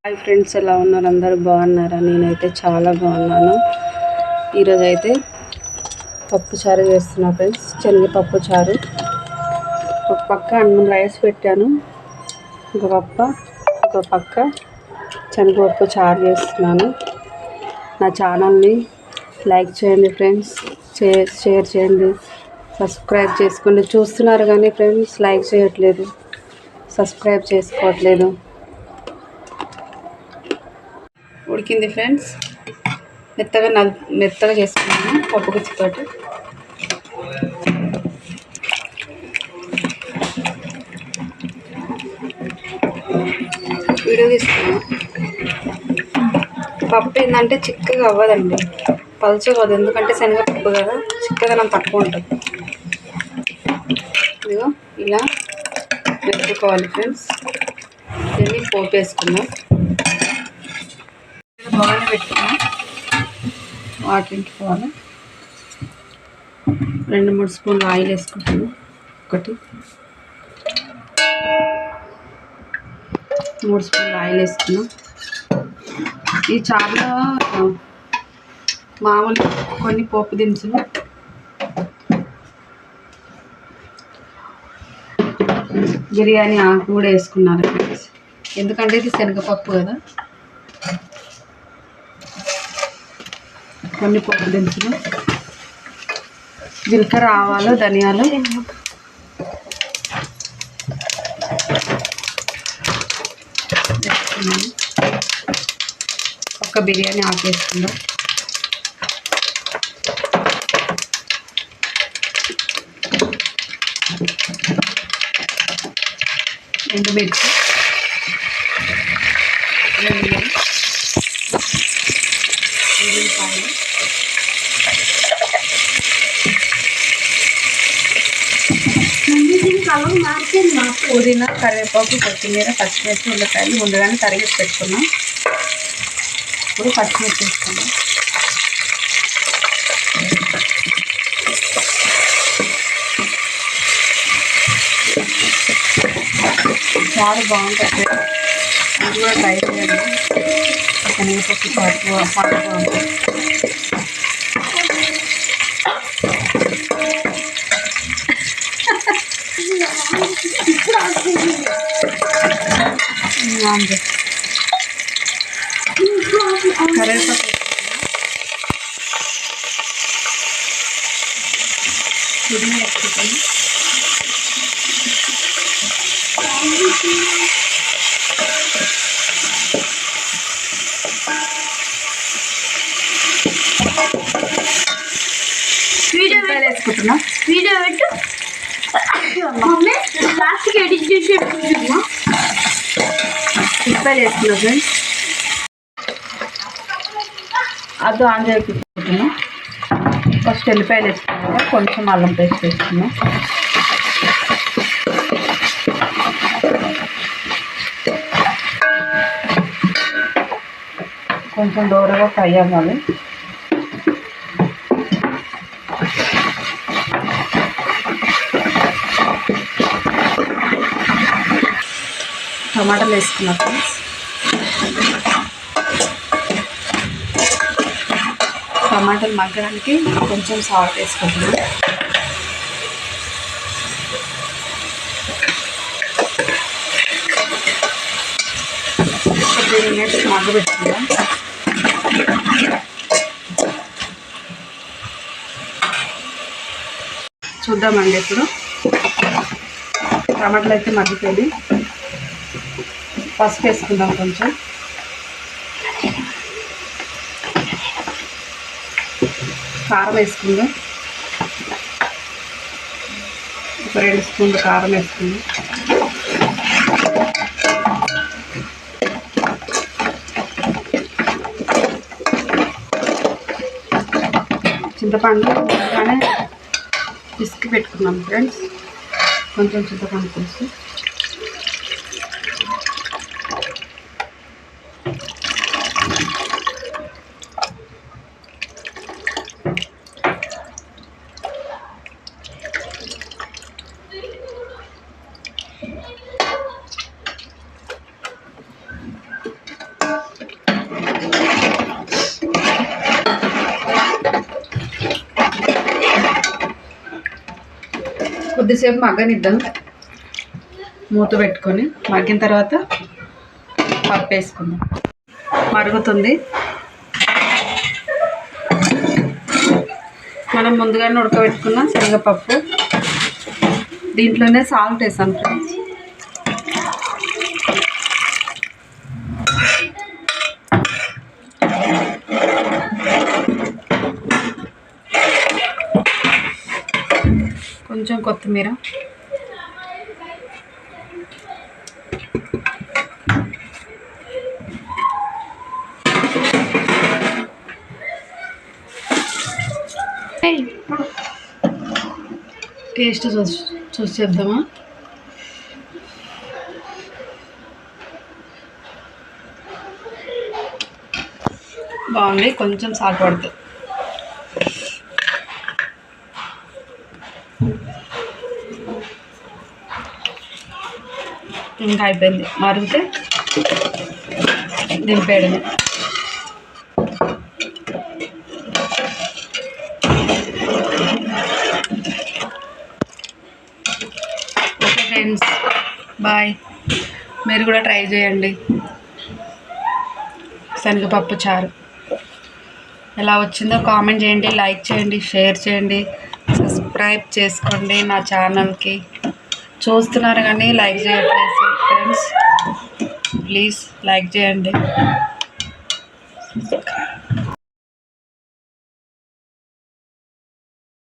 Hi friends, ఎలా ఉన్నారు? అందరూ బాగున్నారా? నేనైతే చాలా బాగున్నాను. ఈరోజు అయితే పప్పు చారు చేస్తున్నా ఫ్రెండ్స్. శనగపప్పు చారు. ఒక పక్క అన్నం రైస్ పెట్టాను, ఒక పక్క శనగపప్పు చారు చేస్తున్నాను. నా ఛానల్ని లైక్ చేయండి ఫ్రెండ్స్, షేర్ చేయండి, సబ్స్క్రైబ్ చేసుకోండి. చూస్తున్నారు కానీ ఫ్రెండ్స్ లైక్ చేయట్లేదు, సబ్స్క్రైబ్ చేసుకోవట్లేదు. ఉడికింది ఫ్రెండ్స్. మెత్తగా చేసుకున్నాను పప్పు గుచ్చితోటి. వీడియో తీసుకున్నాను. పప్పు ఏంటంటే చిక్కగా అవ్వదండి, పలుచగా అవ్వదు. ఎందుకంటే శనగపప్పు కదా, చిక్కదనం తక్కువ ఉంటుంది. ఇదిగో ఇలా పెట్టుకోవాలి ఫ్రెండ్స్. దీన్ని పోపు వేసుకున్నాం. బాగానే పెట్టుకున్నాం. వాటర్ ఇంకిపోవాలి. 2-3 స్పూన్లు ఆయిల్ వేసుకుంటాను. 3 స్పూన్లు ఆయిల్ వేసుకున్నాం. ఈ చారులో మామూలు కొన్ని పోపు దినుసులు, బిర్యానీ ఆకు కూడా వేసుకున్నారు. ఎందుకంటే ఇది శనగపప్పు కదా. కొన్ని పోపు దినుసులు, జీలకర్ర, ఆవాలు, ధనియాలు, వేసుకున్నాను. ఒక బిర్యానీ ఆకు వేసుకుందాం. ఎండుమిర్చి, ఉల్లిపాయలు, పుదీనా, కరివేపాకు, కొత్తిమీర, పచ్చిమిర్చి, ఉల్లిపాయలు ముందుగానే తరిగేసి పెట్టుకున్నాం. ఇప్పుడు పచ్చిమిర్చి వేసుకున్నాం. చాలా బాగుంటుంది, అది కూడా ట్రై చేయండి. శనగపప్పు చాలా బాగుంటుంది. కరివేపాకు పుదీనా వేసుకుంటాను. వేసుకుంటున్నా. వీడియో పెట్టు మమ్మీ, లాస్ట్కి ఎడిట్ చేసి ఉల్లిపాయలు వేసుకున్నా ఫ్రెండ్స్. అది ఆన్ చేసుకుంటున్నాం. ఫస్ట్ ఎల్లిపాయలు వేసుకున్నాక కొంచెం అల్లం పేస్ట్ వేసుకున్నాం. కొంచెం దూరంగా ఫ్రై అవ్వాలి. టమాటాలు వేసుకున్నా ఫ్రెండ్స్. టమాటాలు మగ్గడానికి కొంచెం సాల్ట్ వేసుకుంటున్నాం. 3 మినిట్స్ మగ్గబెట్టుకుందాం. చూద్దామండి. ఇప్పుడు టమాటాలు అయితే మగ్గిపోయి, పసుపు వేసుకుందాం. కొంచెం కారం వేసుకుందాం. ఒక 2 స్పూన్లు కారం వేసుకుందాం. చింతపండు ముందుగానే పిసికి పెట్టుకున్నాం ఫ్రెండ్స్. కొంచెం చింతపండు పులుసు, కొద్దిసేపు మగ్గనిద్దాం, మూత పెట్టుకొని. మగ్గిన తర్వాత పప్పు వేసుకుందాం. మరుగుతుంది. మనం ముందుగానే ఉడకబెట్టుకున్న శనగపప్పు, దీంట్లోనే సాల్ట్ వేసాను ఫ్రెండ్స్. కొంచెం కొత్తిమీర, టేస్ట్ చూసి చేద్దామా? బాగుంది. కొంచెం సాల్ట్ పడుతుంది. ఇంకా అయిపోయింది. మరిగితే దింపేయడమే. Okay friends, bye. మీరు కూడా ట్రై చేయండి శనగపప్పు చారు. ఎలా వచ్చిందో కామెంట్ చేయండి, లైక్ చేయండి, షేర్ చేయండి, సబ్స్క్రైబ్ చేసుకోండి నా ఛానల్కి. చూస్తున్నారు కానీ లైక్ చేయట్లేదు ఫ్రెండ్స్, ప్లీజ్ లైక్ చేయండి.